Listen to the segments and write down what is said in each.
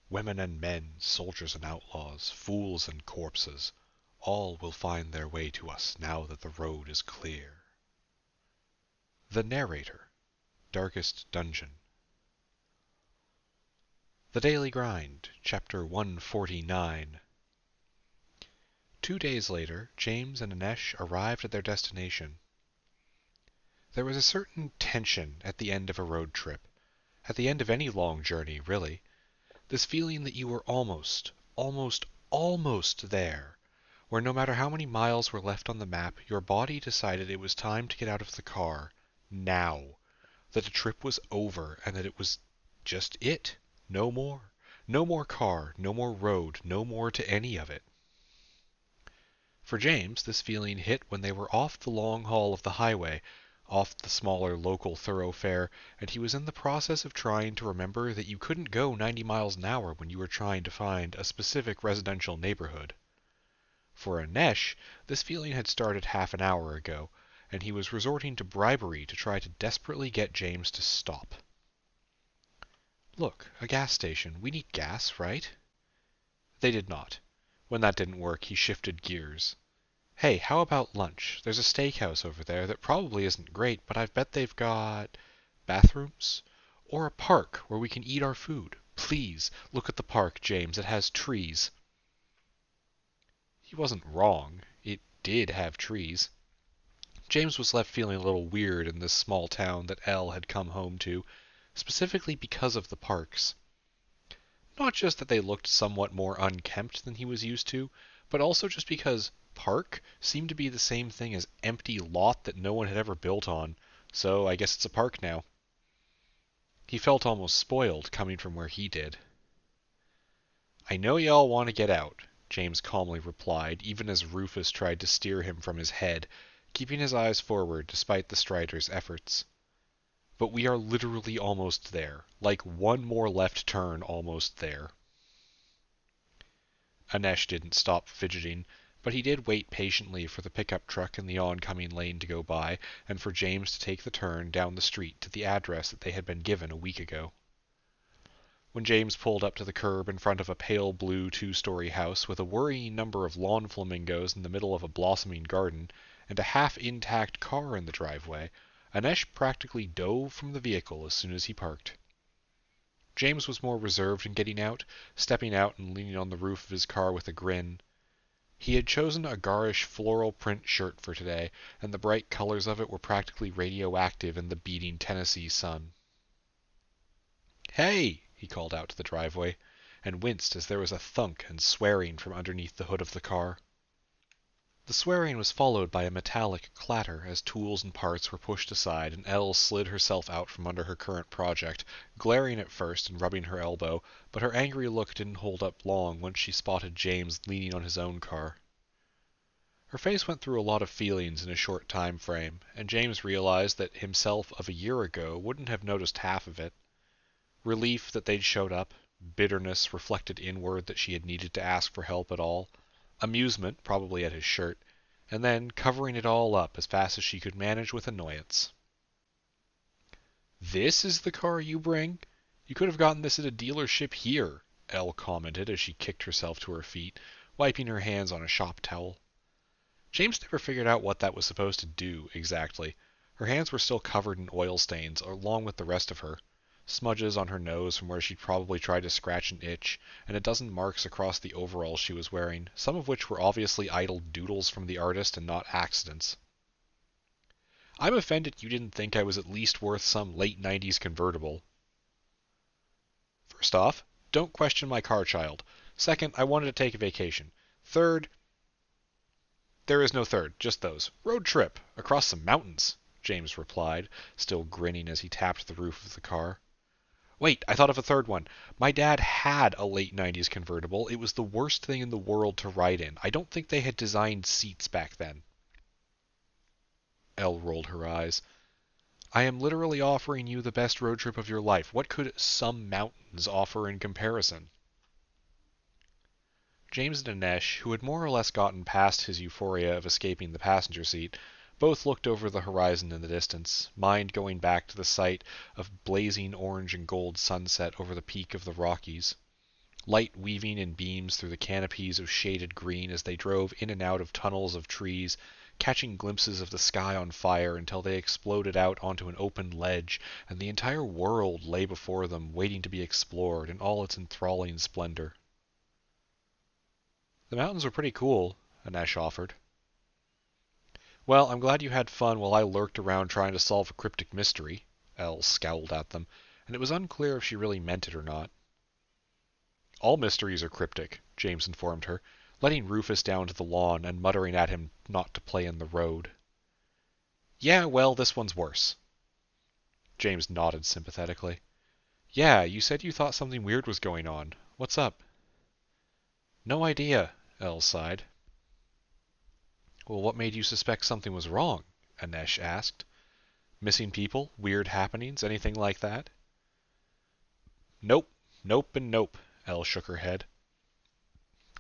Women and men, soldiers and outlaws, fools and corpses, all will find their way to us now that the road is clear. The Narrator, Darkest Dungeon. The Daily Grind, Chapter 149. 2 days later, James and Anesh arrived at their destination. There was a certain tension at the end of a road trip, at the end of any long journey, really. This feeling that you were almost there, where no matter how many miles were left on the map, your body decided it was time to get out of the car, now. That the trip was over, and that it was just it. No more. No more car, no more road, no more to any of it. For James, this feeling hit when they were off the long haul of the highway, off the smaller local thoroughfare, and he was in the process of trying to remember that you couldn't go 90 miles an hour when you were trying to find a specific residential neighborhood. For Anesh, this feeling had started half an hour ago, and he was resorting to bribery to try to desperately get James to stop. Look, a gas station. We need gas, right? They did not. When that didn't work, he shifted gears. Hey, how about lunch? There's a steakhouse over there that probably isn't great, but I bet they've got bathrooms? Or a park where we can eat our food. Please, look at the park, James. It has trees. He wasn't wrong. It did have trees. James was left feeling a little weird in this small town that Elle had come home to, specifically because of the parks. Not just that they looked somewhat more unkempt than he was used to, but also just because park seemed to be the same thing as empty lot that no one had ever built on, so I guess it's a park now. He felt almost spoiled coming from where he did. I know y'all want to get out, James calmly replied, even as Rufus tried to steer him from his head, keeping his eyes forward despite the Striders' efforts. But we are literally almost there, like one more left turn almost there. Anesh didn't stop fidgeting, but he did wait patiently for the pickup truck in the oncoming lane to go by, and for James to take the turn down the street to the address that they had been given a week ago. When James pulled up to the curb in front of a pale blue 2-story house with a worrying number of lawn flamingos in the middle of a blossoming garden, and a half-intact car in the driveway, Anesh practically dove from the vehicle as soon as he parked. James was more reserved in getting out, stepping out and leaning on the roof of his car with a grin. He had chosen a garish floral print shirt for today, and the bright colors of it were practically radioactive in the beating Tennessee sun. "Hey!" he called out to the driveway, and winced as there was a thunk and swearing from underneath the hood of the car. The swearing was followed by a metallic clatter as tools and parts were pushed aside and Elle slid herself out from under her current project, glaring at first and rubbing her elbow, but her angry look didn't hold up long once she spotted James leaning on his own car. Her face went through a lot of feelings in a short time frame, and James realized that himself of a year ago wouldn't have noticed half of it. Relief that they'd showed up, bitterness reflected inward that she had needed to ask for help at all, amusement, probably at his shirt, and then covering it all up as fast as she could manage with annoyance. "This is the car you bring? You could have gotten this at a dealership here," Elle commented as she kicked herself to her feet, wiping her hands on a shop towel. James never figured out what that was supposed to do, exactly. Her hands were still covered in oil stains, along with the rest of her. Smudges on her nose from where she'd probably tried to scratch an itch, and a dozen marks across the overalls she was wearing, some of which were obviously idle doodles from the artist and not accidents. "I'm offended you didn't think I was at least worth some late 90s convertible." "First off, don't question my car, child. Second, I wanted to take a vacation. Third—" "There is no third, just those. Road trip, across some mountains," James replied, still grinning as he tapped the roof of the car. "Wait, I thought of a third one. My dad had a late 90s convertible. It was the worst thing in the world to ride in. I don't think they had designed seats back then." Elle rolled her eyes. "I am literally offering you the best road trip of your life. What could some mountains offer in comparison?" James and Anesh, who had more or less gotten past his euphoria of escaping the passenger seat, both looked over the horizon in the distance, mind going back to the sight of blazing orange and gold sunset over the peak of the Rockies. light weaving in beams through the canopies of shaded green as they drove in and out of tunnels of trees, catching glimpses of the sky on fire until they exploded out onto an open ledge, and the entire world lay before them, waiting to be explored in all its enthralling splendor. The mountains were pretty cool, Anesh offered. Well, I'm glad you had fun while I lurked around trying to solve a cryptic mystery. Elle scowled at them, and it was unclear if she really meant it or not. All mysteries are cryptic, James informed her, letting Rufus down to the lawn and muttering at him not to play in the road. Yeah, well, this one's worse. James nodded sympathetically. Yeah, you said you thought something weird was going on. What's up? No idea, Elle sighed. Well, what made you suspect something was wrong? Anesh asked. Missing people? Weird happenings? Anything like that? Nope. Nope and nope, Elle shook her head.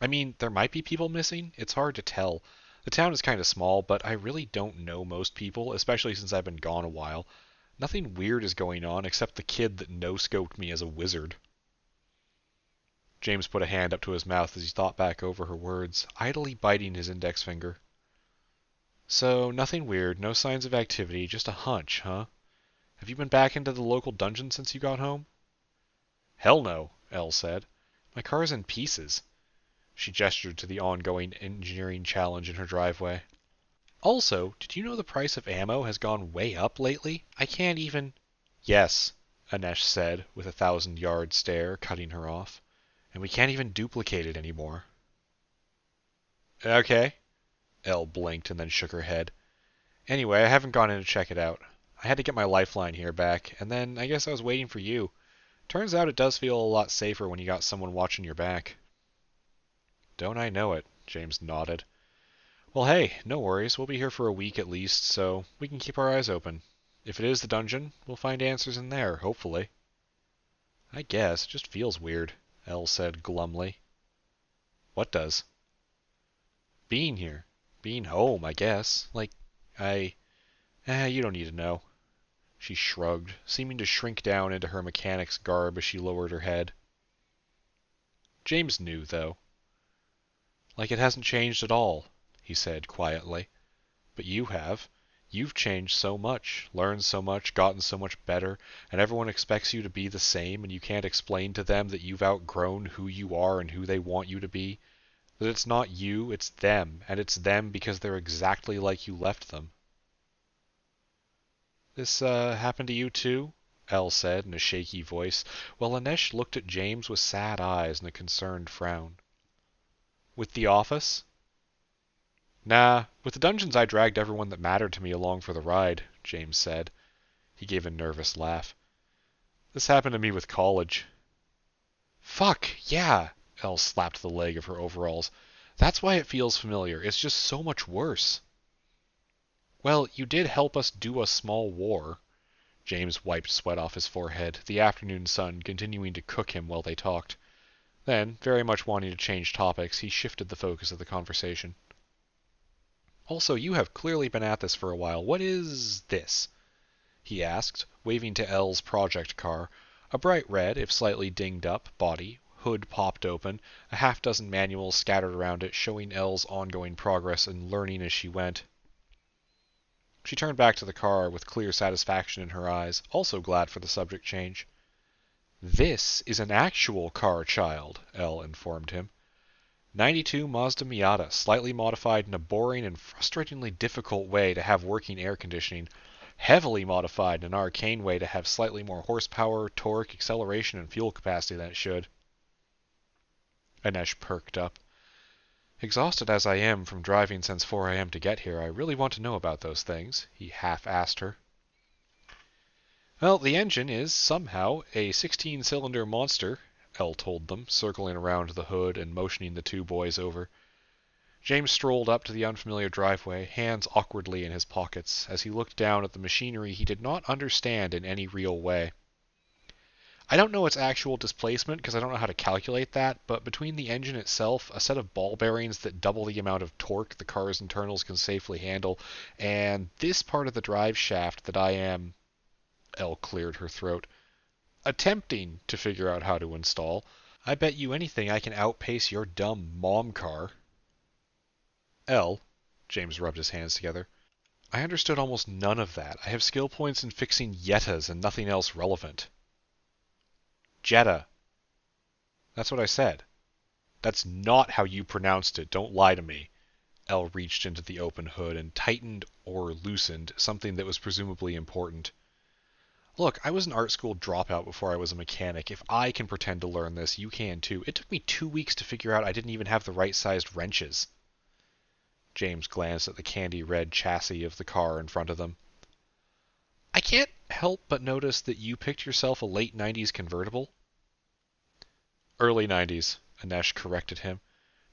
I mean, there might be people missing. It's hard to tell. The town is kind of small, but I really don't know most people, especially since I've been gone a while. Nothing weird is going on except the kid that no-scoped me as a wizard. James put a hand up to his mouth as he thought back over her words, idly biting his index finger. So, nothing weird, no signs of activity, just a hunch, huh? Have you been back into the local dungeon since you got home? Hell no, Elle said. My car's in pieces. She gestured to the ongoing engineering challenge in her driveway. Also, did you know the price of ammo has gone way up lately? I can't even... Yes, Anesh said, with a 1,000-yard stare, cutting her off. And we can't even duplicate it anymore. Okay. Elle blinked and then shook her head. Anyway, I haven't gone in to check it out. I had to get my lifeline here back, and then I guess I was waiting for you. Turns out it does feel a lot safer when you got someone watching your back. Don't I know it, James nodded. Well, hey, no worries. We'll be here for a week at least, so we can keep our eyes open. If it is the dungeon, we'll find answers in there, hopefully. I guess. It just feels weird, Elle said glumly. What does? Being here. Being home, I guess. You don't need to know. She shrugged, seeming to shrink down into her mechanic's garb as she lowered her head. James knew, though. Like it hasn't changed at all, he said quietly. But you have. You've changed so much, learned so much, gotten so much better, and everyone expects you to be the same, and you can't explain to them that you've outgrown who you are and who they want you to be. That it's not you, it's them, and it's them because they're exactly like you left them. This, happened to you too? Elle said in a shaky voice, while Anesh looked at James with sad eyes and a concerned frown. With the office? Nah, with the dungeons I dragged everyone that mattered to me along for the ride, James said. He gave a nervous laugh. This happened to me with college. Fuck, yeah, Elle slapped the leg of her overalls. That's why it feels familiar. It's just so much worse. Well, you did help us do a small war. James wiped sweat off his forehead, the afternoon sun continuing to cook him while they talked. Then, very much wanting to change topics, he shifted the focus of the conversation. Also, you have clearly been at this for a while. What is this? He asked, waving to Elle's project car, a bright red, if slightly dinged up, body, hood popped open, a half-dozen manuals scattered around it showing Elle's ongoing progress and learning as she went. She turned back to the car with clear satisfaction in her eyes, also glad for the subject change. This is an actual car, child, Elle informed him. 92 Mazda Miata, slightly modified in a boring and frustratingly difficult way to have working air conditioning, heavily modified in an arcane way to have slightly more horsepower, torque, acceleration, and fuel capacity than it should. Anesh perked up. Exhausted as I am from driving since 4 a.m. to get here, I really want to know about those things, he half-asked her. Well, the engine is, somehow, a 16-cylinder monster, Elle told them, circling around the hood and motioning the two boys over. James strolled up to the unfamiliar driveway, hands awkwardly in his pockets, as he looked down at the machinery he did not understand in any real way. I don't know its actual displacement because I don't know how to calculate that, but between the engine itself, a set of ball bearings that double the amount of torque the car's internals can safely handle, and this part of the drive shaft that I am... Elle cleared her throat. Attempting to figure out how to install. I bet you anything I can outpace your dumb mom car. Elle, James rubbed his hands together, I understood almost none of that. I have skill points in fixing Jettas and nothing else relevant. Jetta. That's what I said. That's not how you pronounced it. Don't lie to me. Elle reached into the open hood and tightened or loosened something that was presumably important. Look, I was an art school dropout before I was a mechanic. If I can pretend to learn this, you can too. It took me 2 weeks to figure out I didn't even have the right-sized wrenches. James glanced at the candy-red chassis of the car in front of them. I can't help but notice that you picked yourself a late 90s convertible. Early 90s, Anesh corrected him.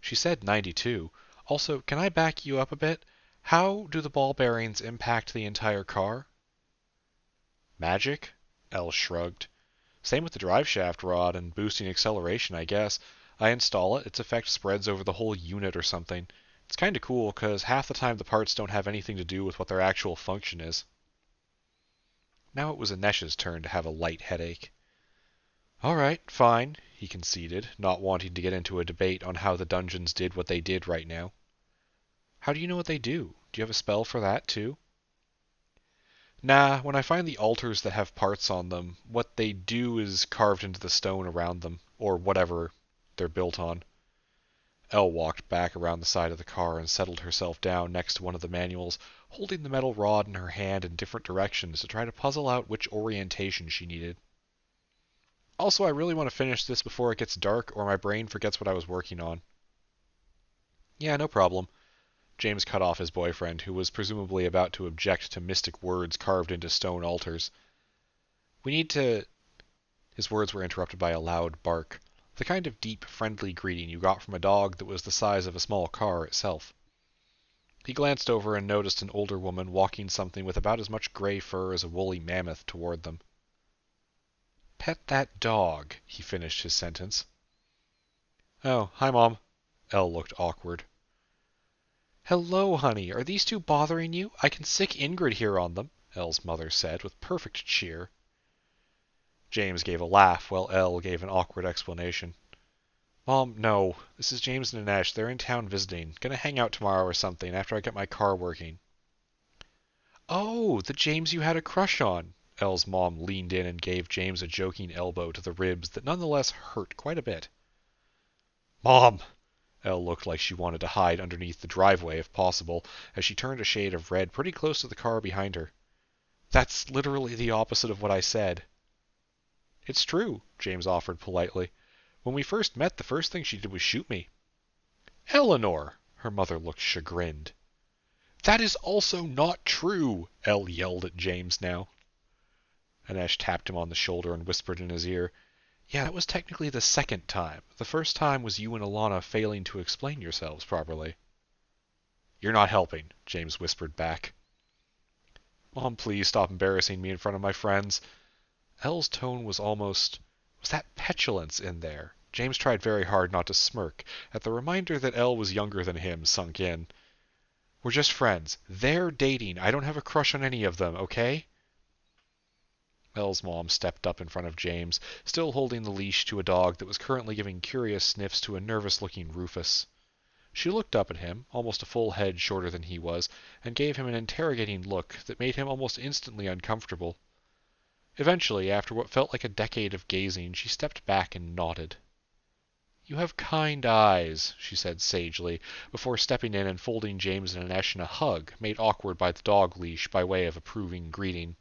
She said 92. Also, can I back you up a bit? How do the ball bearings impact the entire car? Magic? Elle shrugged. Same with the driveshaft rod and boosting acceleration, I guess. I install it, its effect spreads over the whole unit or something. It's kinda cool, cause half the time the parts don't have anything to do with what their actual function is. Now it was Anesh's turn to have a light headache. All right, fine, he conceded, not wanting to get into a debate on how the dungeons did what they did right now. How do you know what they do? Do you have a spell for that, too? Nah, when I find the altars that have parts on them, what they do is carved into the stone around them, or whatever they're built on. Elle walked back around the side of the car and settled herself down next to one of the manuals, holding the metal rod in her hand in different directions to try to puzzle out which orientation she needed. Also, I really want to finish this before it gets dark or my brain forgets what I was working on. Yeah, no problem. James cut off his boyfriend, who was presumably about to object to mystic words carved into stone altars. We need to... His words were interrupted by a loud bark, the kind of deep, friendly greeting you got from a dog that was the size of a small car itself. He glanced over and noticed an older woman walking something with about as much gray fur as a woolly mammoth toward them. Pet that dog, he finished his sentence. Oh, hi, Mom. Elle looked awkward. Hello, honey. Are these two bothering you? I can sick Ingrid here on them, Elle's mother said with perfect cheer. James gave a laugh while Elle gave an awkward explanation. Mom, no. This is James and Anesh. They're in town visiting. Gonna hang out tomorrow or something after I get my car working. Oh, the James you had a crush on. Elle's mom leaned in and gave James a joking elbow to the ribs that nonetheless hurt quite a bit. Mom! Elle looked like she wanted to hide underneath the driveway if possible, as she turned a shade of red pretty close to the car behind her. That's literally the opposite of what I said. It's true, James offered politely. When we first met, the first thing she did was shoot me. Eleanor! Her mother looked chagrined. That is also not true, Elle yelled at James now. Anesh tapped him on the shoulder and whispered in his ear, Yeah, that was technically the second time. The first time was you and Alana failing to explain yourselves properly. You're not helping, James whispered back. Mom, please stop embarrassing me in front of my friends. Elle's tone was almost... Was that petulance in there? James tried very hard not to smirk at the reminder that Elle was younger than him sunk in. We're just friends. They're dating. I don't have a crush on any of them, okay? Elle's mom stepped up in front of James, still holding the leash to a dog that was currently giving curious sniffs to a nervous-looking Rufus. She looked up at him, almost a full head shorter than he was, and gave him an interrogating look that made him almost instantly uncomfortable. Eventually, after what felt like a decade of gazing, she stepped back and nodded. You have kind eyes, she said sagely, before stepping in and folding James and Anesh in a hug, made awkward by the dog leash by way of approving greeting.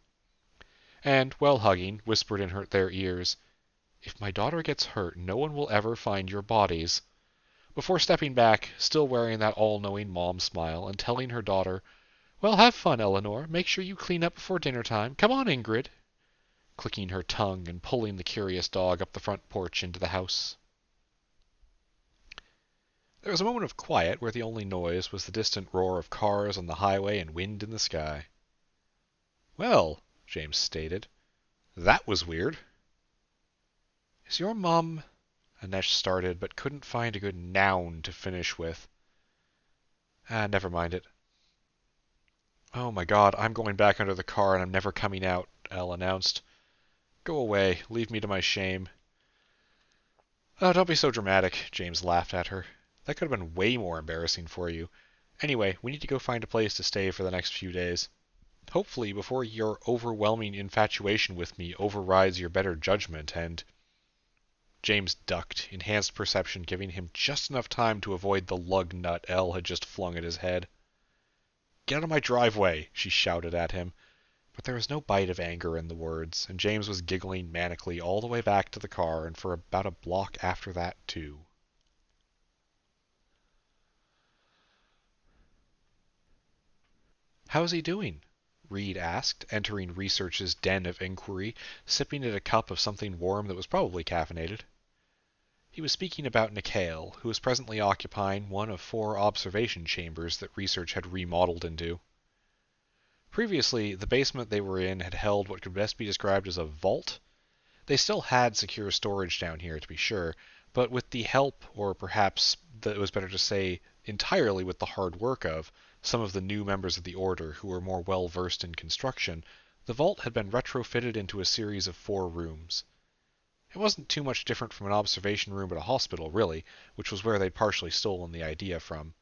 And, while hugging, whispered in their ears, If my daughter gets hurt, no one will ever find your bodies. Before stepping back, still wearing that all-knowing mom smile, and telling her daughter, Well, have fun, Eleanor. Make sure you clean up before dinner time. Come on, Ingrid. Clicking her tongue and pulling the curious dog up the front porch into the house. There was a moment of quiet where the only noise was the distant roar of cars on the highway and wind in the sky. Well, James stated, that was weird. Is your mom... Anesh started, but couldn't find a good noun to finish with. Never mind it. Oh my god, I'm going back under the car and I'm never coming out, Elle announced. Go away, leave me to my shame. Oh, don't be so dramatic, James laughed at her. That could have been way more embarrassing for you. Anyway, we need to go find a place to stay for the next few days. Hopefully, before your overwhelming infatuation with me overrides your better judgment and... James ducked, enhanced perception giving him just enough time to avoid the lug nut Elle had just flung at his head. Get out of my driveway, she shouted at him. But there was no bite of anger in the words, and James was giggling manically all the way back to the car and for about a block after that, too. How's he doing? Reed asked, entering Research's den of inquiry, sipping at a cup of something warm that was probably caffeinated. He was speaking about Nikhail, who was presently occupying one of 4 observation chambers that Research had remodeled into. Previously, the basement they were in had held what could best be described as a vault. They still had secure storage down here, to be sure, but with the help, or perhaps it was better to say entirely with the hard work of, some of the new members of the Order who were more well versed in construction, the vault had been retrofitted into a series of 4 rooms. It wasn't too much different from an observation room at a hospital, really, which was where they'd partially stolen the idea from.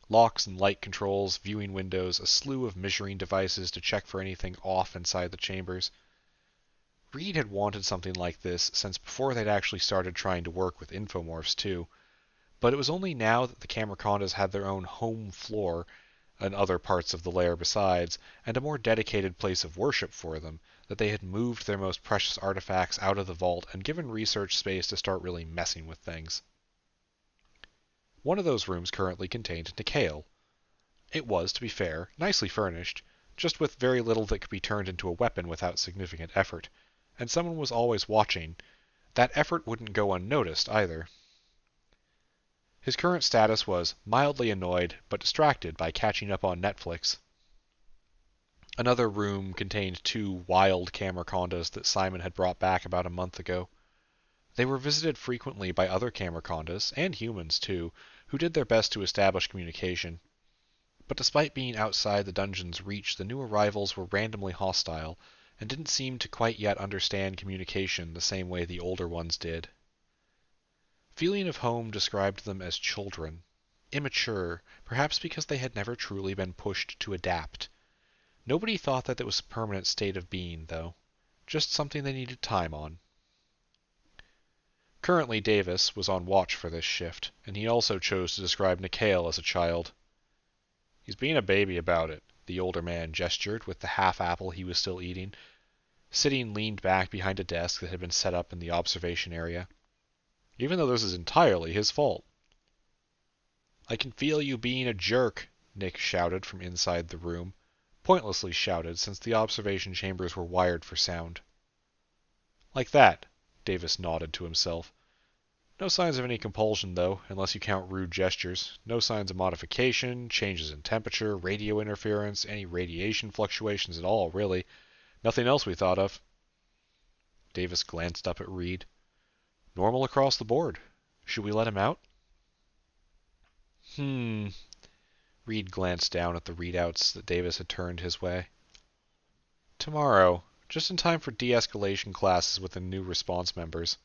Locks and light controls, viewing windows, a slew of measuring devices to check for anything off inside the chambers. Reed had wanted something like this since before they'd actually started trying to work with infomorphs too, but it was only now that the Camercondas had their own home floor and other parts of the lair besides, and a more dedicated place of worship for them, that they had moved their most precious artifacts out of the vault and given Research space to start really messing with things. One of those rooms currently contained Nikhail. It was, to be fair, nicely furnished, just with very little that could be turned into a weapon without significant effort, and someone was always watching. That effort wouldn't go unnoticed, either. His current status was mildly annoyed, but distracted by catching up on Netflix. Another room contained 2 wild Camercondas that Simon had brought back about a month ago. They were visited frequently by other Camercondas, and humans too, who did their best to establish communication. But despite being outside the dungeon's reach, the new arrivals were randomly hostile, and didn't seem to quite yet understand communication the same way the older ones did. Feeling of home described them as children, immature, perhaps because they had never truly been pushed to adapt. Nobody thought that it was a permanent state of being, though, just something they needed time on. Currently Davis was on watch for this shift, and he also chose to describe Nikhail as a child. He's being a baby about it, the older man gestured with the half-apple he was still eating, sitting leaned back behind a desk that had been set up in the observation area. Even though this is entirely his fault. I can feel you being a jerk, Nick shouted from inside the room, pointlessly shouted since the observation chambers were wired for sound. Like that, Davis nodded to himself. No signs of any compulsion, though, unless you count rude gestures. No signs of modification, changes in temperature, radio interference, any radiation fluctuations at all, really. Nothing else we thought of. Davis glanced up at Reed. Normal across the board. Should we let him out? Reed glanced down at the readouts that Davis had turned his way. Tomorrow, just in time for de-escalation classes with the new response members.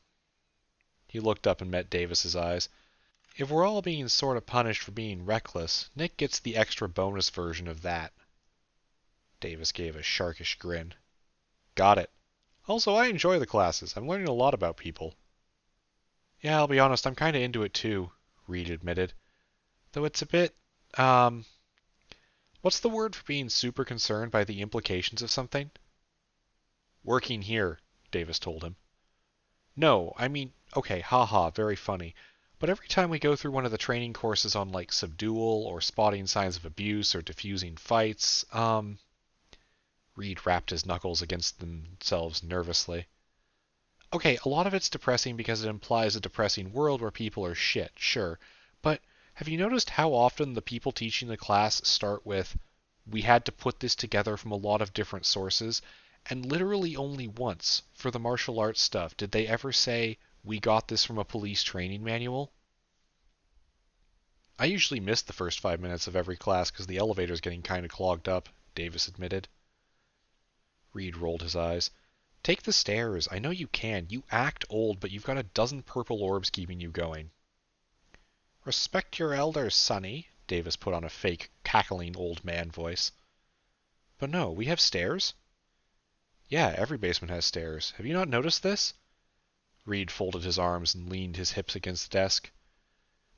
He looked up and met Davis's eyes. If we're all being sort of punished for being reckless, Nick gets the extra bonus version of that. Davis gave a sharkish grin. Got it. Also, I enjoy the classes. I'm learning a lot about people. Yeah, I'll be honest, I'm kinda into it too, Reed admitted. Though it's a bit, what's the word for being super concerned by the implications of something? Working here, Davis told him. No, I mean, okay, haha, very funny. But every time we go through one of the training courses on, like, subdual, or spotting signs of abuse, or diffusing fights, Reed rapped his knuckles against themselves nervously. Okay, a lot of it's depressing because it implies a depressing world where people are shit, sure. But have you noticed how often the people teaching the class start with, we had to put this together from a lot of different sources, and literally only once, for the martial arts stuff, did they ever say, we got this from a police training manual? I usually miss the first 5 minutes of every class because the elevator's getting kinda clogged up, Davis admitted. Reed rolled his eyes. Take the stairs. I know you can. You act old, but you've got a dozen purple orbs keeping you going. Respect your elders, Sonny, Davis put on a fake, cackling old man voice. But no, we have stairs? Yeah, every basement has stairs. Have you not noticed this? Reed folded his arms and leaned his hips against the desk.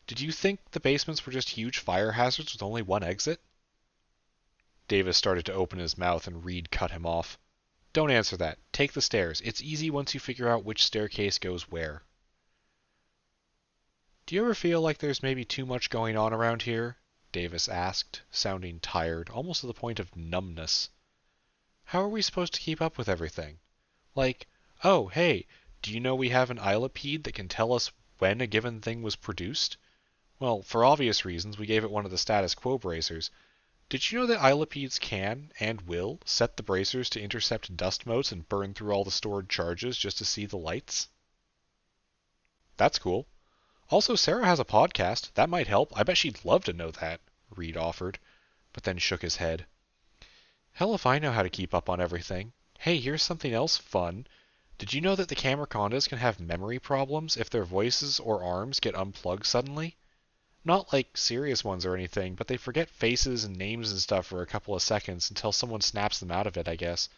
Did you think the basements were just huge fire hazards with only one exit? Davis started to open his mouth and Reed cut him off. Don't answer that. Take the stairs. It's easy once you figure out which staircase goes where. Do you ever feel like there's maybe too much going on around here? Davis asked, sounding tired, almost to the point of numbness. How are we supposed to keep up with everything? Like, oh, hey, do you know we have an illipede that can tell us when a given thing was produced? Well, for obvious reasons, we gave it one of the status quo bracers. Did you know that illipedes can, and will, set the bracers to intercept dust motes and burn through all the stored charges just to see the lights? That's cool. Also, Sarah has a podcast. That might help. I bet she'd love to know that, Reed offered, but then shook his head. Hell if I know how to keep up on everything. Hey, here's something else fun. Did you know that the Camerondas can have memory problems if their voices or arms get unplugged suddenly? Not like serious ones or anything, but they forget faces and names and stuff for a couple of seconds until someone snaps them out of it, I guess.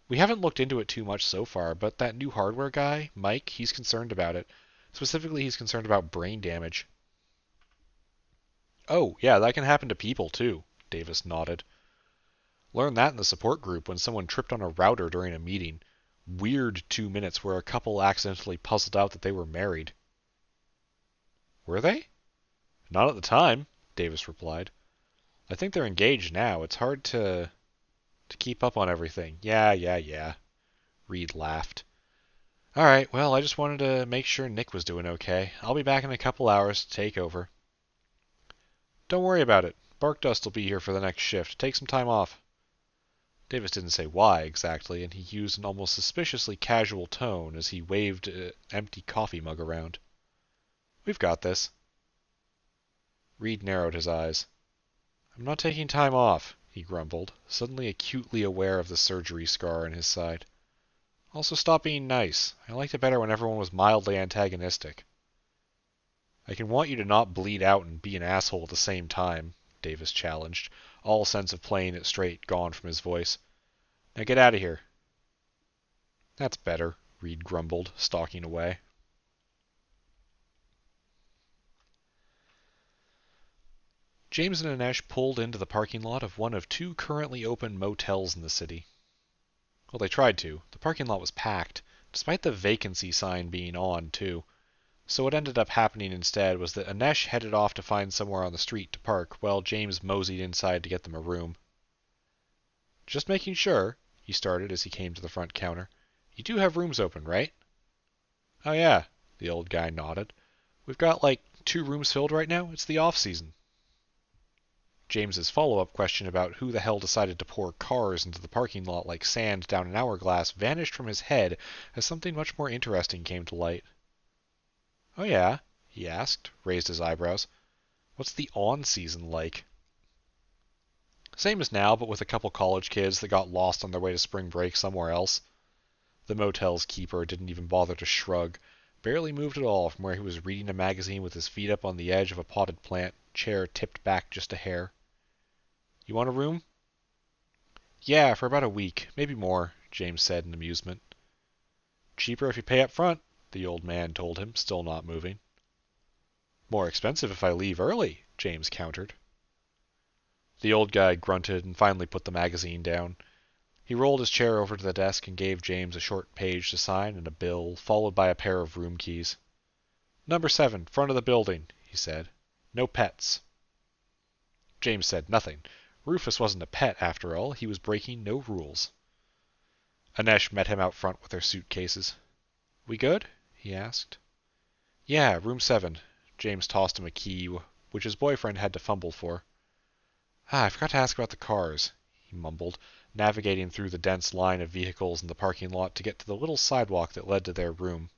We haven't looked into it too much so far, but that new hardware guy, Mike, he's concerned about it. Specifically, he's concerned about brain damage. Oh, yeah, that can happen to people, too, Davis nodded. Learned that in the support group when someone tripped on a router during a meeting. Weird 2 minutes where a couple accidentally puzzled out that they were married. Were they? Not at the time, Davis replied. I think they're engaged now. It's hard to keep up on everything. Yeah. Reed laughed. All right, well, I just wanted to make sure Nick was doing okay. I'll be back in a couple hours to take over. Don't worry about it. Barkdust will be here for the next shift. Take some time off. Davis didn't say why exactly, and he used an almost suspiciously casual tone as he waved an empty coffee mug around. We've got this. Reed narrowed his eyes. I'm not taking time off, he grumbled, suddenly acutely aware of the surgery scar in his side. Also stop being nice. I liked it better when everyone was mildly antagonistic. I can want you to not bleed out and be an asshole at the same time, Davis challenged, all sense of playing it straight gone from his voice. Now get out of here. That's better, Reed grumbled, stalking away. James and Anesh pulled into the parking lot of one of two currently open motels in the city. Well, they tried to. The parking lot was packed, despite the vacancy sign being on, too. So what ended up happening instead was that Anesh headed off to find somewhere on the street to park, while James moseyed inside to get them a room. Just making sure, he started as he came to the front counter. You do have rooms open, right? Oh yeah, the old guy nodded. We've got like 2 rooms filled right now. It's the off-season. James's follow-up question about who the hell decided to pour cars into the parking lot like sand down an hourglass vanished from his head as something much more interesting came to light. Oh yeah? He asked, raised his eyebrows. What's the on-season like? Same as now, but with a couple college kids that got lost on their way to spring break somewhere else. The motel's keeper didn't even bother to shrug, barely moved at all from where he was reading a magazine with his feet up on the edge of a potted plant, chair tipped back just a hair. You want a room? Yeah, for about a week, maybe more, James said in amusement. Cheaper if you pay up front, the old man told him, still not moving. More expensive if I leave early, James countered. The old guy grunted and finally put the magazine down. He rolled his chair over to the desk and gave James a short page to sign and a bill, followed by a pair of room keys. Number 7, front of the building, he said. No pets. James said nothing. Rufus wasn't a pet, after all. He was breaking no rules. Anesh met him out front with their suitcases. We good? He asked. Yeah, room 7. James tossed him a key, which his boyfriend had to fumble for. I forgot to ask about the cars, he mumbled, navigating through the dense line of vehicles in the parking lot to get to the little sidewalk that led to their room.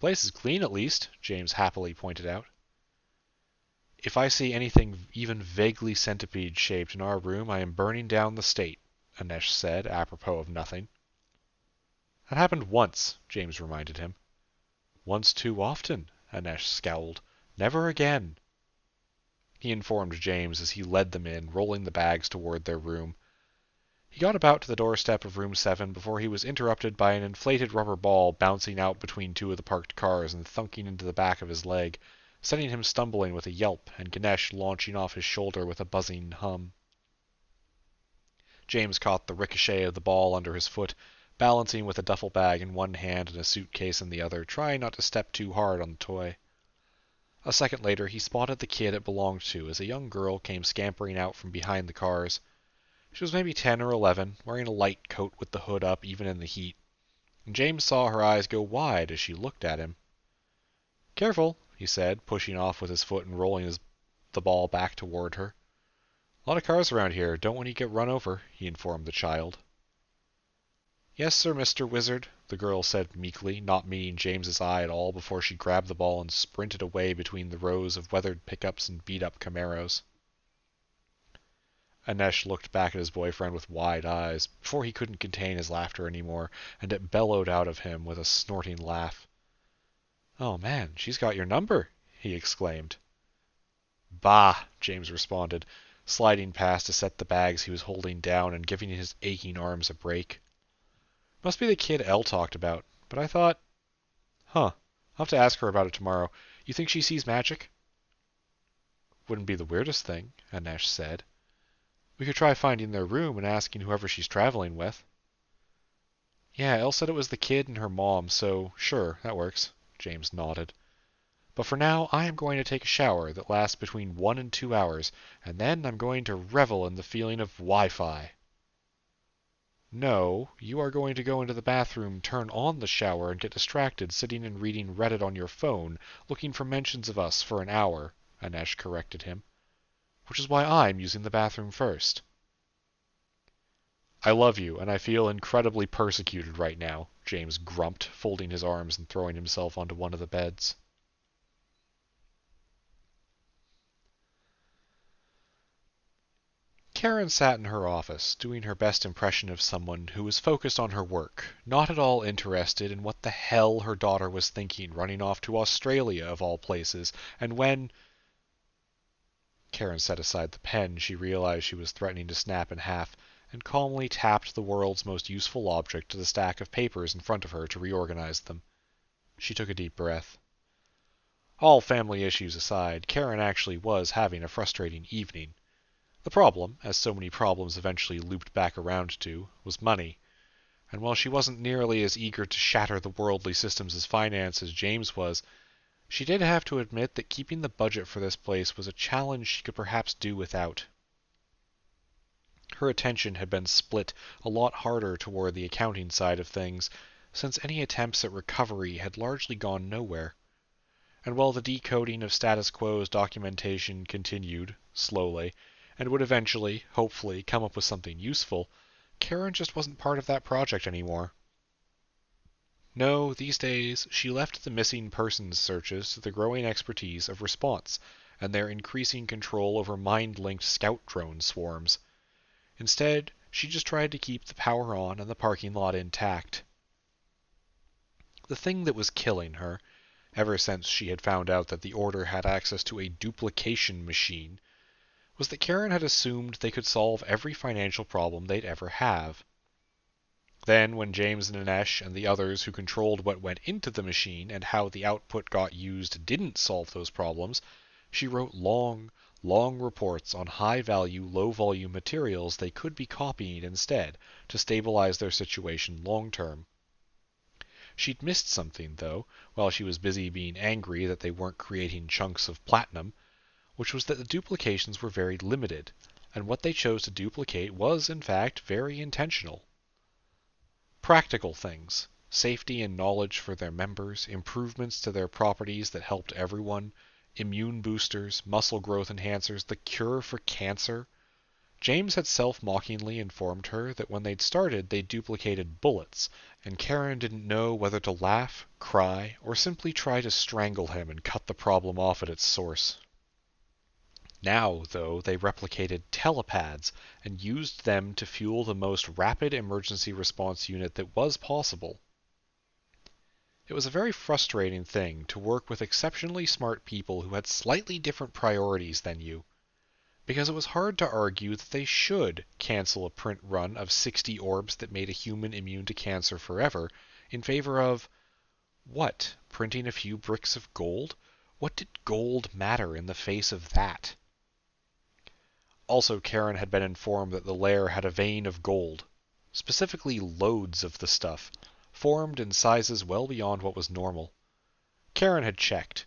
Place is clean, at least, James happily pointed out. If I see anything even vaguely centipede-shaped in our room, I am burning down the state, Anesh said, apropos of nothing. That happened once, James reminded him. Once too often, Anesh scowled. Never again. He informed James as he led them in, rolling the bags toward their room. He got about to the doorstep of room 7 before he was interrupted by an inflated rubber ball bouncing out between two of the parked cars and thunking into the back of his leg, sending him stumbling with a yelp and Ganesh launching off his shoulder with a buzzing hum. James caught the ricochet of the ball under his foot, balancing with a duffel bag in one hand and a suitcase in the other, trying not to step too hard on the toy. A second later, he spotted the kid it belonged to as a young girl came scampering out from behind the cars. She was maybe 10 or 11, wearing a light coat with the hood up even in the heat, and James saw her eyes go wide as she looked at him. "Careful," he said, pushing off with his foot and rolling the ball back toward her. "A lot of cars around here. Don't want you to get run over," he informed the child. "Yes, sir, Mr. Wizard," the girl said meekly, not meeting James's eye at all before she grabbed the ball and sprinted away between the rows of weathered pickups and beat-up Camaros. Anesh looked back at his boyfriend with wide eyes, before he couldn't contain his laughter anymore, and it bellowed out of him with a snorting laugh. "Oh man, she's got your number!" he exclaimed. "Bah!" James responded, sliding past to set the bags he was holding down and giving his aching arms a break. "Must be the kid Elle talked about, but I thought... I'll have to ask her about it tomorrow. You think she sees magic?" "Wouldn't be the weirdest thing," Anesh said. "We could try finding their room and asking whoever she's traveling with." "Yeah, Elle said it was the kid and her mom, so sure, that works," James nodded. "But for now, I am going to take a shower that lasts between 1 and 2 hours, and then I'm going to revel in the feeling of Wi-Fi." "No, you are going to go into the bathroom, turn on the shower, and get distracted sitting and reading Reddit on your phone, looking for mentions of us for an hour," Anesh corrected him. "Which is why I'm using the bathroom first." "I love you, and I feel incredibly persecuted right now," James grumped, folding his arms and throwing himself onto one of the beds. Karen sat in her office, doing her best impression of someone who was focused on her work, not at all interested in what the hell her daughter was thinking running off to Australia of all places, and when... Karen set aside the pen she realized she was threatening to snap in half, and calmly tapped the world's most useful object to the stack of papers in front of her to reorganize them. She took a deep breath. All family issues aside, Karen actually was having a frustrating evening. The problem, as so many problems eventually looped back around to, was money, and while she wasn't nearly as eager to shatter the worldly systems of finance as James was, she did have to admit that keeping the budget for this place was a challenge she could perhaps do without. Her attention had been split a lot harder toward the accounting side of things, since any attempts at recovery had largely gone nowhere. And while the decoding of status quo's documentation continued, slowly, and would eventually, hopefully, come up with something useful, Karen just wasn't part of that project anymore. No, these days, she left the missing persons searches to the growing expertise of Response, and their increasing control over mind-linked scout drone swarms. Instead, she just tried to keep the power on and the parking lot intact. The thing that was killing her, ever since she had found out that the Order had access to a duplication machine, was that Karen had assumed they could solve every financial problem they'd ever have. Then, when James and Anesh and the others who controlled what went into the machine and how the output got used didn't solve those problems, she wrote long, long reports on high-value, low-volume materials they could be copying instead to stabilize their situation long-term. She'd missed something, though, while she was busy being angry that they weren't creating chunks of platinum, which was that the duplications were very limited, and what they chose to duplicate was, in fact, very intentional. Practical things, safety and knowledge for their members, improvements to their properties that helped everyone, immune boosters, muscle growth enhancers, the cure for cancer. James had self-mockingly informed her that when they'd started they duplicated bullets, and Karen didn't know whether to laugh, cry, or simply try to strangle him and cut the problem off at its source. Now, though, they replicated telepads and used them to fuel the most rapid emergency response unit that was possible. It was a very frustrating thing to work with exceptionally smart people who had slightly different priorities than you, because it was hard to argue that they should cancel a print run of 60 orbs that made a human immune to cancer forever in favor of, what, printing a few bricks of gold? What did gold matter in the face of that? Also, Karen had been informed that the lair had a vein of gold, specifically loads of the stuff, formed in sizes well beyond what was normal. Karen had checked.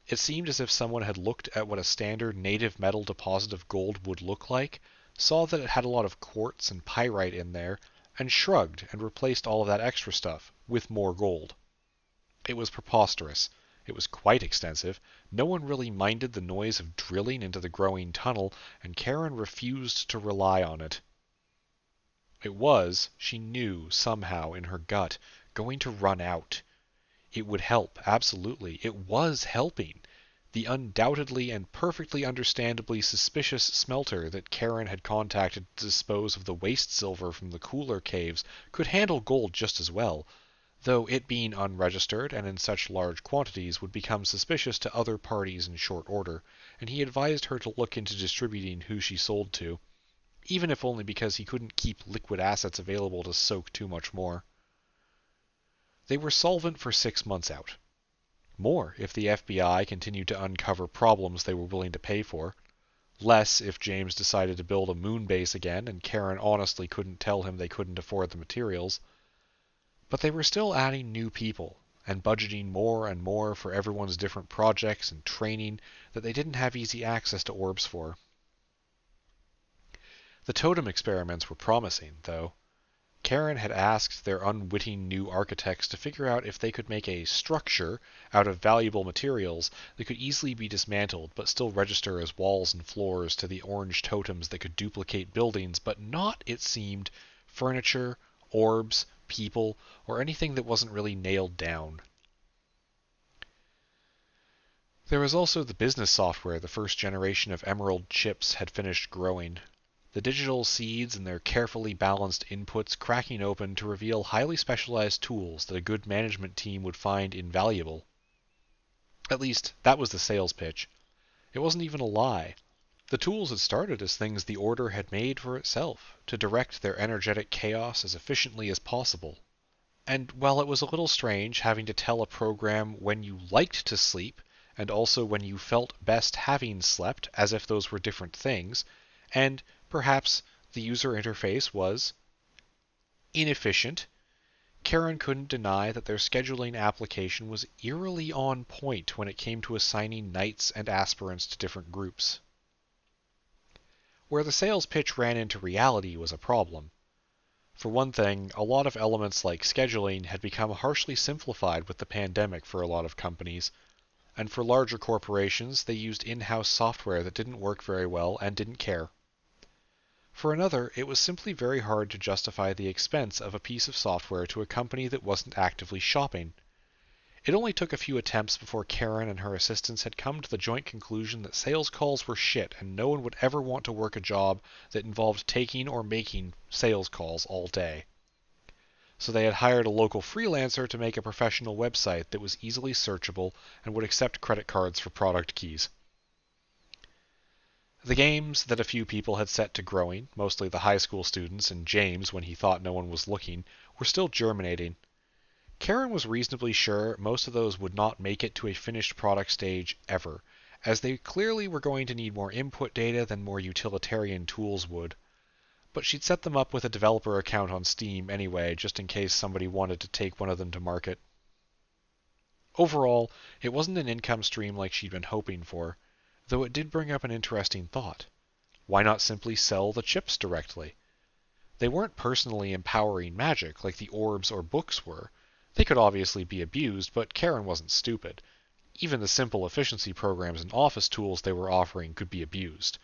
It seemed as if someone had looked at what a standard native metal deposit of gold would look like, saw that it had a lot of quartz and pyrite in there, and shrugged and replaced all of that extra stuff with more gold. It was preposterous. It was quite extensive. No one really minded the noise of drilling into the growing tunnel, and Karen refused to rely on it. It was, she knew somehow in her gut, going to run out. It would help, absolutely. It was helping. The undoubtedly and perfectly understandably suspicious smelter that Karen had contacted to dispose of the waste silver from the cooler caves could handle gold just as well, though it being unregistered and in such large quantities would become suspicious to other parties in short order, and he advised her to look into distributing who she sold to, even if only because he couldn't keep liquid assets available to soak too much more. They were solvent for 6 months out. More if the FBI continued to uncover problems they were willing to pay for. Less if James decided to build a moon base again and Karen honestly couldn't tell him they couldn't afford the materials. But they were still adding new people and budgeting more and more for everyone's different projects and training that they didn't have easy access to orbs for. The totem experiments were promising, though. Karen had asked their unwitting new architects to figure out if they could make a structure out of valuable materials that could easily be dismantled but still register as walls and floors to the orange totems that could duplicate buildings, but not, it seemed, furniture, orbs, people, or anything that wasn't really nailed down. There was also the business software the first generation of Emerald chips had finished growing. The digital seeds and their carefully balanced inputs cracking open to reveal highly specialized tools that a good management team would find invaluable. At least, that was the sales pitch. It wasn't even a lie. The tools had started as things the Order had made for itself, to direct their energetic chaos as efficiently as possible. And while it was a little strange having to tell a program when you liked to sleep, and also when you felt best having slept, as if those were different things, and perhaps the user interface was inefficient, Karen couldn't deny that their scheduling application was eerily on point when it came to assigning knights and aspirants to different groups. Where the sales pitch ran into reality was a problem. For one thing, a lot of elements like scheduling had become harshly simplified with the pandemic for a lot of companies, and for larger corporations they used in-house software that didn't work very well and didn't care. For another, it was simply very hard to justify the expense of a piece of software to a company that wasn't actively shopping. It only took a few attempts before Karen and her assistants had come to the joint conclusion that sales calls were shit and no one would ever want to work a job that involved taking or making sales calls all day. So they had hired a local freelancer to make a professional website that was easily searchable and would accept credit cards for product keys. The games that a few people had set to growing, mostly the high school students and James when he thought no one was looking, were still germinating. Karen was reasonably sure most of those would not make it to a finished product stage ever, as they clearly were going to need more input data than more utilitarian tools would. But she'd set them up with a developer account on Steam anyway, just in case somebody wanted to take one of them to market. Overall, it wasn't an income stream like she'd been hoping for, though it did bring up an interesting thought. Why not simply sell the chips directly? They weren't personally empowering magic like the orbs or books were. They could obviously be abused, but Karen wasn't stupid. Even the simple efficiency programs and office tools they were offering could be abused.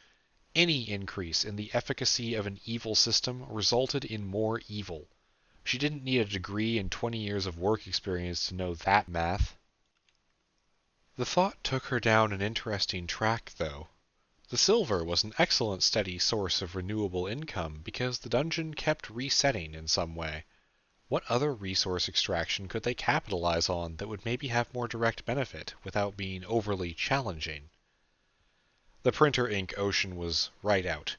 Any increase in the efficacy of an evil system resulted in more evil. She didn't need a degree and 20 years of work experience to know that math. The thought took her down an interesting track, though. The silver was an excellent steady source of renewable income because the dungeon kept resetting in some way. What other resource extraction could they capitalize on that would maybe have more direct benefit without being overly challenging? The printer ink ocean was right out.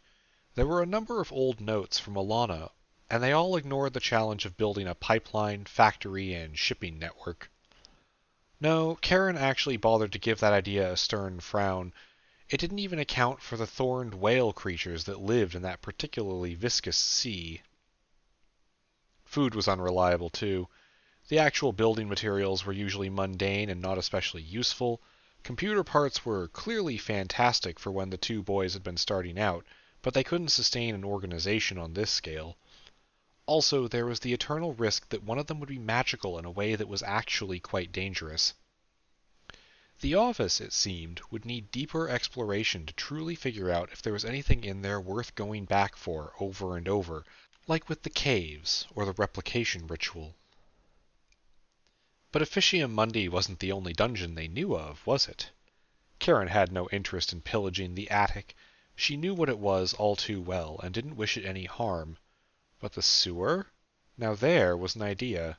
There were a number of old notes from Alana, and they all ignored the challenge of building a pipeline, factory, and shipping network. No, Karen actually bothered to give that idea a stern frown. It didn't even account for the thorned whale creatures that lived in that particularly viscous sea. Food was unreliable, too. The actual building materials were usually mundane and not especially useful. Computer parts were clearly fantastic for when the two boys had been starting out, but they couldn't sustain an organization on this scale. Also, there was the eternal risk that one of them would be magical in a way that was actually quite dangerous. The office, it seemed, would need deeper exploration to truly figure out if there was anything in there worth going back for over and over, like with the caves or the replication ritual. But Officium Mundi wasn't the only dungeon they knew of, was it? Karen had no interest in pillaging the attic. She knew what it was all too well, and didn't wish it any harm. But the sewer? Now there was an idea.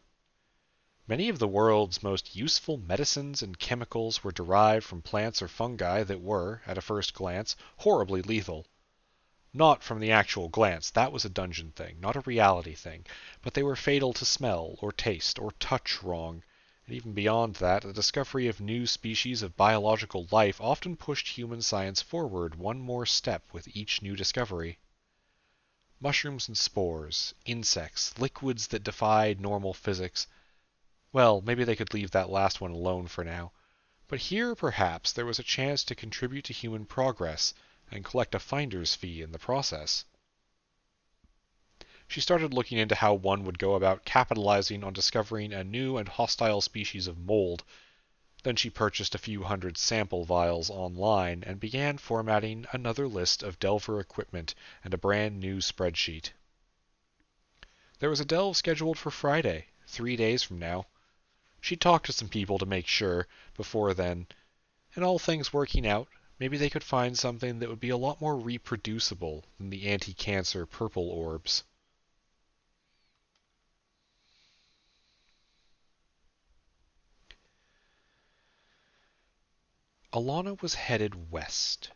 Many of the world's most useful medicines and chemicals were derived from plants or fungi that were, at a first glance, horribly lethal. Not from the actual glance, that was a dungeon thing, not a reality thing, but they were fatal to smell, or taste, or touch wrong. And even beyond that, the discovery of new species of biological life often pushed human science forward one more step with each new discovery. Mushrooms and spores, insects, liquids that defied normal physics. Well, maybe they could leave that last one alone for now. But here, perhaps, there was a chance to contribute to human progress, and collect a finder's fee in the process. She started looking into how one would go about capitalizing on discovering a new and hostile species of mold. Then she purchased a few hundred sample vials online and began formatting another list of Delver equipment and a brand new spreadsheet. There was a delve scheduled for Friday, 3 days from now. She'd talked to some people to make sure before then, and all things working out, maybe they could find something that would be a lot more reproducible than the anti-cancer purple orbs. Alana was headed west.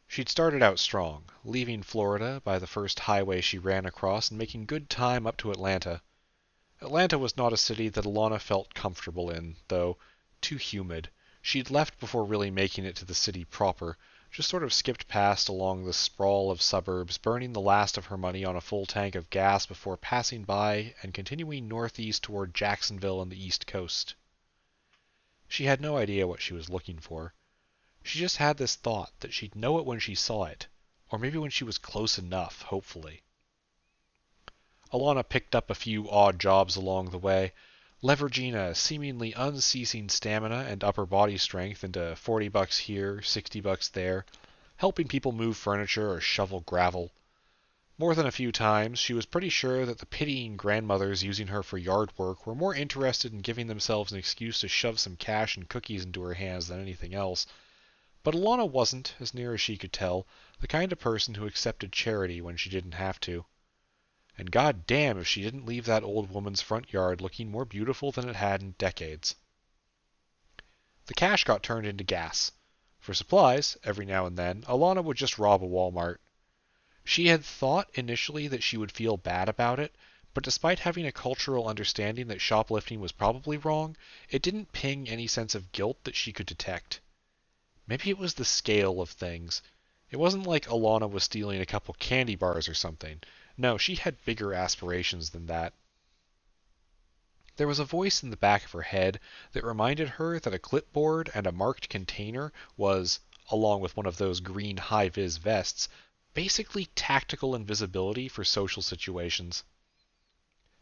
She'd started out strong, leaving Florida by the first highway she ran across and making good time up to Atlanta. Atlanta was not a city that Alana felt comfortable in, though. Too humid. She'd left before really making it to the city proper, just sort of skipped past along the sprawl of suburbs, burning the last of her money on a full tank of gas before passing by and continuing northeast toward Jacksonville and the East Coast. She had no idea what she was looking for. She just had this thought that she'd know it when she saw it, or maybe when she was close enough, hopefully. Alana picked up a few odd jobs along the way, leveraging a seemingly unceasing stamina and upper body strength into $40 here, $60 there, helping people move furniture or shovel gravel. More than a few times, she was pretty sure that the pitying grandmothers using her for yard work were more interested in giving themselves an excuse to shove some cash and cookies into her hands than anything else. But Alana wasn't, as near as she could tell, the kind of person who accepted charity when she didn't have to. And god damn if she didn't leave that old woman's front yard looking more beautiful than it had in decades. The cash got turned into gas. For supplies, every now and then, Alana would just rob a Walmart. She had thought initially that she would feel bad about it, but despite having a cultural understanding that shoplifting was probably wrong, it didn't ping any sense of guilt that she could detect. Maybe it was the scale of things. It wasn't like Alana was stealing a couple candy bars or something. No, she had bigger aspirations than that. There was a voice in the back of her head that reminded her that a clipboard and a marked container was, along with one of those green high-vis vests, basically tactical invisibility for social situations.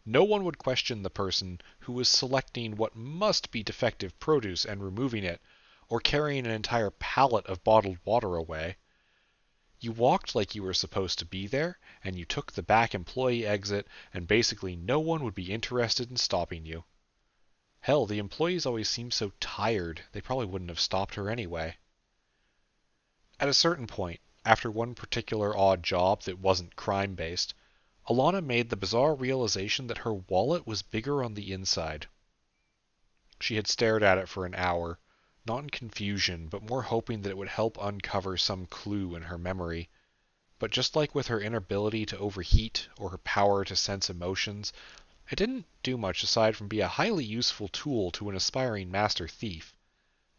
No one would question the person who was selecting what must be defective produce and removing it, or carrying an entire pallet of bottled water away. You walked like you were supposed to be there, and you took the back employee exit, and basically no one would be interested in stopping you. Hell, the employees always seemed so tired, they probably wouldn't have stopped her anyway. At a certain point, after one particular odd job that wasn't crime-based, Alana made the bizarre realization that her wallet was bigger on the inside. She had stared at it for an hour, not in confusion, but more hoping that it would help uncover some clue in her memory. But just like with her inability to overheat or her power to sense emotions, it didn't do much aside from be a highly useful tool to an aspiring master thief.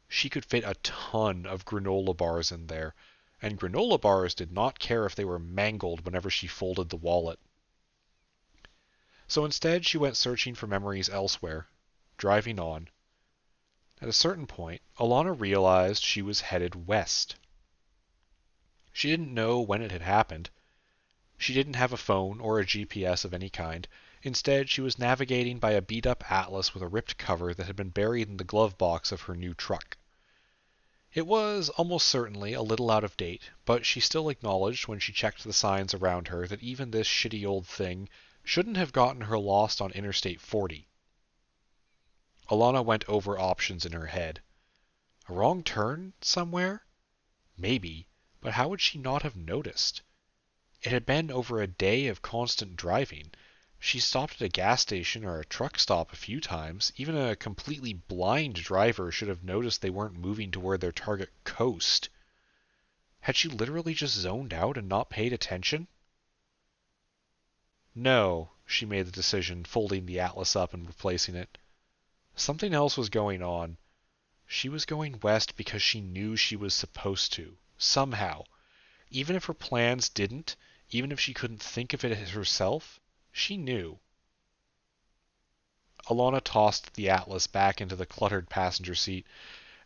She could fit a ton of granola bars in there, and granola bars did not care if they were mangled whenever she folded the wallet. So instead she went searching for memories elsewhere, driving on. At a certain point, Alana realized she was headed west. She didn't know when it had happened. She didn't have a phone or a GPS of any kind. Instead, she was navigating by a beat-up atlas with a ripped cover that had been buried in the glove box of her new truck. It was almost certainly a little out of date, but she still acknowledged when she checked the signs around her that even this shitty old thing shouldn't have gotten her lost on Interstate 40. Alana went over options in her head. A wrong turn somewhere? Maybe, but how would she not have noticed? It had been over a day of constant driving. She stopped at a gas station or a truck stop a few times. Even a completely blind driver should have noticed they weren't moving toward their target coast. Had she literally just zoned out and not paid attention? No, she made the decision, folding the atlas up and replacing it. Something else was going on. She was going west because she knew she was supposed to, somehow. Even if her plans didn't, even if she couldn't think of it herself, she knew. Alana tossed the atlas back into the cluttered passenger seat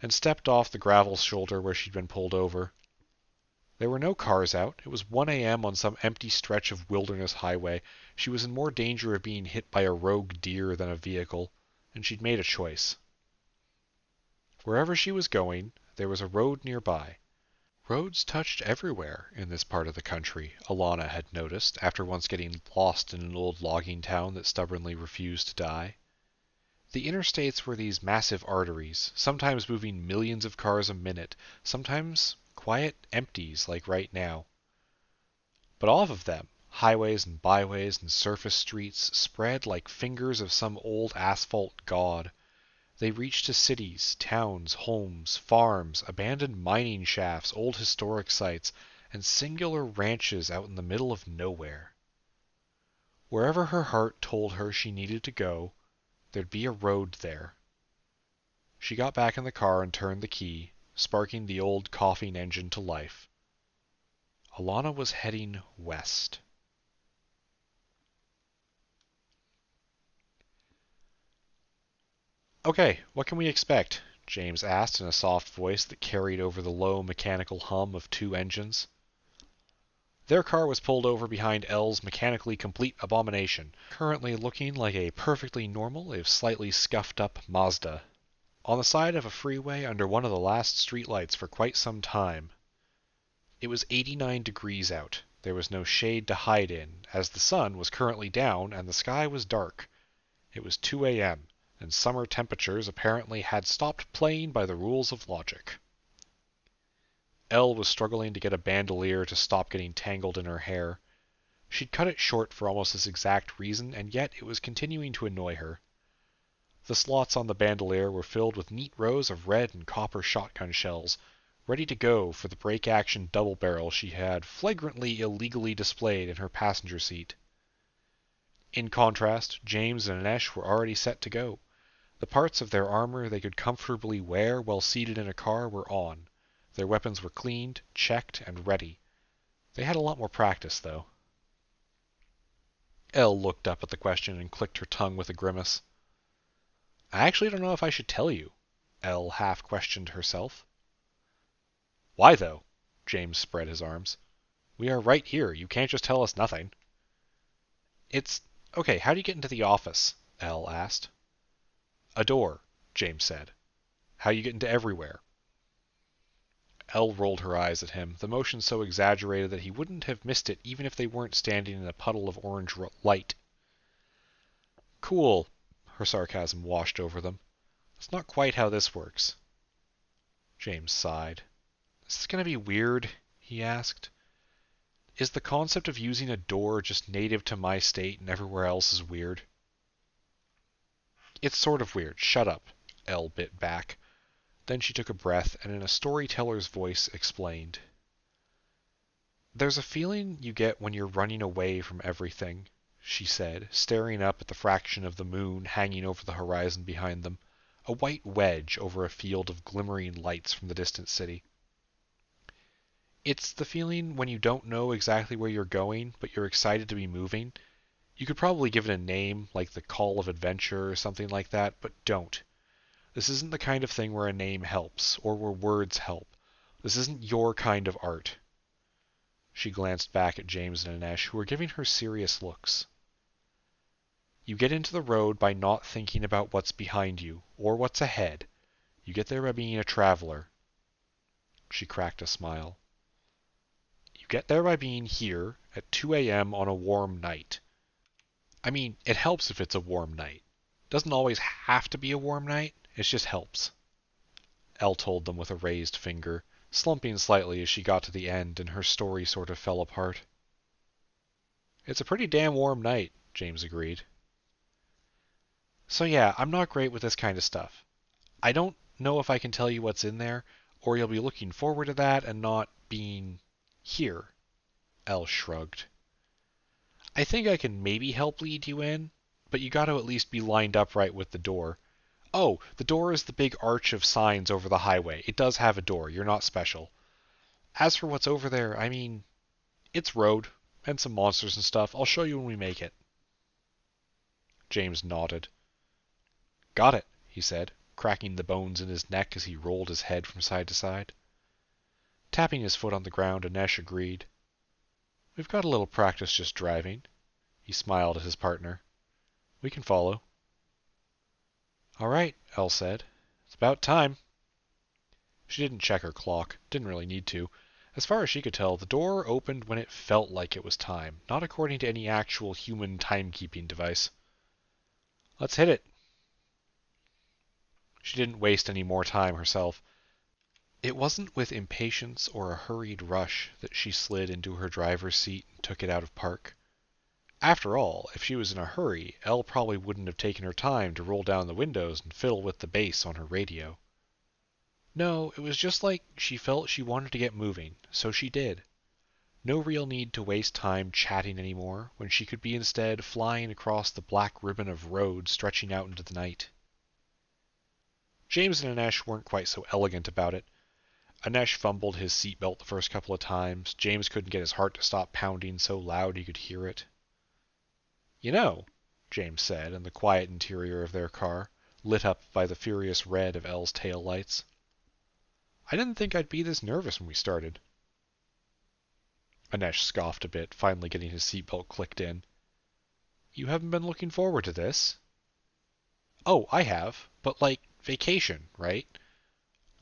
and stepped off the gravel shoulder where she'd been pulled over. There were no cars out. It was 1 a.m. on some empty stretch of wilderness highway. She was in more danger of being hit by a rogue deer than a vehicle, and she'd made a choice. Wherever she was going, there was a road nearby. Roads touched everywhere in this part of the country, Alana had noticed after once getting lost in an old logging town that stubbornly refused to die. The interstates were these massive arteries, sometimes moving millions of cars a minute, sometimes quiet empties like right now. But off of them, highways and byways and surface streets spread like fingers of some old asphalt god. They reached to cities, towns, homes, farms, abandoned mining shafts, old historic sites, and singular ranches out in the middle of nowhere. Wherever her heart told her she needed to go, there'd be a road there. She got back in the car and turned the key, sparking the old coughing engine to life. Alana was heading west. "Okay, what can we expect?" James asked in a soft voice that carried over the low mechanical hum of two engines. Their car was pulled over behind L's mechanically complete abomination, currently looking like a perfectly normal, if slightly scuffed up Mazda, on the side of a freeway under one of the last streetlights for quite some time. It was 89 degrees out. There was no shade to hide in, as the sun was currently down and the sky was dark. It was 2 a.m., and summer temperatures apparently had stopped playing by the rules of logic. Elle was struggling to get a bandolier to stop getting tangled in her hair. She'd cut it short for almost this exact reason, and yet it was continuing to annoy her. The slots on the bandolier were filled with neat rows of red and copper shotgun shells, ready to go for the break-action double barrel she had flagrantly illegally displayed in her passenger seat. In contrast, James and Anesh were already set to go. The parts of their armor they could comfortably wear while seated in a car were on. Their weapons were cleaned, checked, and ready. They had a lot more practice, though. Elle looked up at the question and clicked her tongue with a grimace. "I actually don't know if I should tell you," Elle half questioned herself. "Why, though?" James spread his arms. "We are right here. You can't just tell us nothing." "It's... Okay, how do you get into the office?" Elle asked. "A door," James said. "How you get into everywhere?" Elle rolled her eyes at him, the motion so exaggerated that he wouldn't have missed it even if they weren't standing in a puddle of orange light. "Cool." Her sarcasm washed over them. "That's not quite how this works." James sighed. "Is this going to be weird?" he asked. Is the concept of using a door just native to my state and everywhere else is weird? It's sort of weird. Shut up, Elle bit back. Then she took a breath and in a storyteller's voice explained. There's a feeling you get when you're running away from everything, she said, staring up at the fraction of the moon hanging over the horizon behind them, a white wedge over a field of glimmering lights from the distant city. It's the feeling when you don't know exactly where you're going, but you're excited to be moving. You could probably give it a name, like the Call of Adventure or something like that, but don't. This isn't the kind of thing where a name helps, or where words help. This isn't your kind of art. She glanced back at James and Anesh, who were giving her serious looks. You get into the road by not thinking about what's behind you, or what's ahead. You get there by being a traveler. She cracked a smile. You get there by being here at 2 a.m. on a warm night. I mean, it helps if it's a warm night. Doesn't always have to be a warm night, it just helps. Elle told them with a raised finger, slumping slightly as she got to the end and her story sort of fell apart. It's a pretty damn warm night, James agreed. So yeah, I'm not great with this kind of stuff. I don't know if I can tell you what's in there, or you'll be looking forward to that and not being here. Elle shrugged. I think I can maybe help lead you in, but you gotta at least be lined up right with the door. Oh, the door is the big arch of signs over the highway. It does have a door. You're not special. As for what's over there, I mean, it's road, and some monsters and stuff. I'll show you when we make it. James nodded. Got it, he said, cracking the bones in his neck as he rolled his head from side to side. Tapping his foot on the ground, Anesh agreed. We've got a little practice just driving. He smiled at his partner. We can follow. All right, Elle said. It's about time. She didn't check her clock. Didn't really need to. As far as she could tell, the door opened when it felt like it was time, not according to any actual human timekeeping device. Let's hit it. She didn't waste any more time herself. It wasn't with impatience or a hurried rush that she slid into her driver's seat and took it out of park. After all, if she was in a hurry, Elle probably wouldn't have taken her time to roll down the windows and fiddle with the bass on her radio. No, it was just like she felt she wanted to get moving, so she did. No real need to waste time chatting anymore, when she could be instead flying across the black ribbon of road stretching out into the night. James and Anesh weren't quite so elegant about it. Anesh fumbled his seatbelt the first couple of times. James couldn't get his heart to stop pounding so loud he could hear it. You know, James said in the quiet interior of their car, lit up by the furious red of Elle's tail lights. I didn't think I'd be this nervous when we started. Anesh scoffed a bit, finally getting his seatbelt clicked in. You haven't been looking forward to this? Oh, I have, but like vacation, right?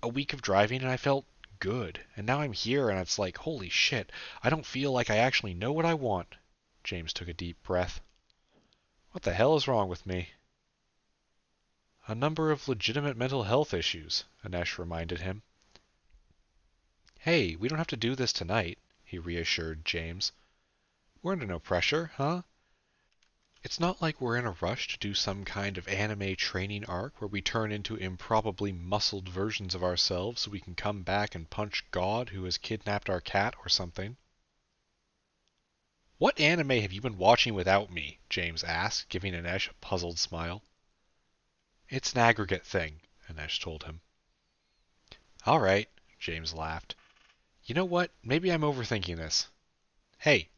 A week of driving and I felt good, and now I'm here and it's like, holy shit, I don't feel like I actually know what I want. James took a deep breath. What the hell is wrong with me? A number of legitimate mental health issues, Anesh reminded him. Hey, we don't have to do this tonight, he reassured James. We're under no pressure, huh? It's not like we're in a rush to do some kind of anime training arc where we turn into improbably muscled versions of ourselves so we can come back and punch God who has kidnapped our cat or something. What anime have you been watching without me? James asked, giving Anesh a puzzled smile. It's an aggregate thing, Anesh told him. All right, James laughed. You know what? Maybe I'm overthinking this. Hey.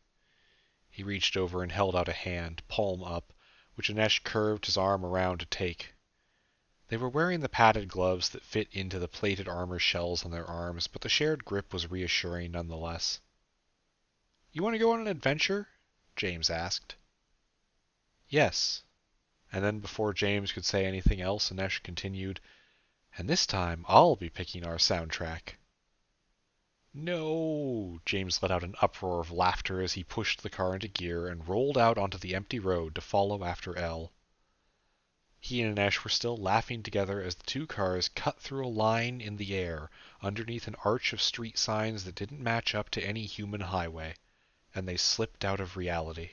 He reached over and held out a hand, palm up, which Anesh curved his arm around to take. They were wearing the padded gloves that fit into the plated armor shells on their arms, but the shared grip was reassuring nonetheless. You want to go on an adventure? James asked. Yes. And then before James could say anything else, Anesh continued, and this time I'll be picking our soundtrack. No! James let out an uproar of laughter as he pushed the car into gear and rolled out onto the empty road to follow after Elle. He and Anesh were still laughing together as the two cars cut through a line in the air underneath an arch of street signs that didn't match up to any human highway. and they slipped out of reality.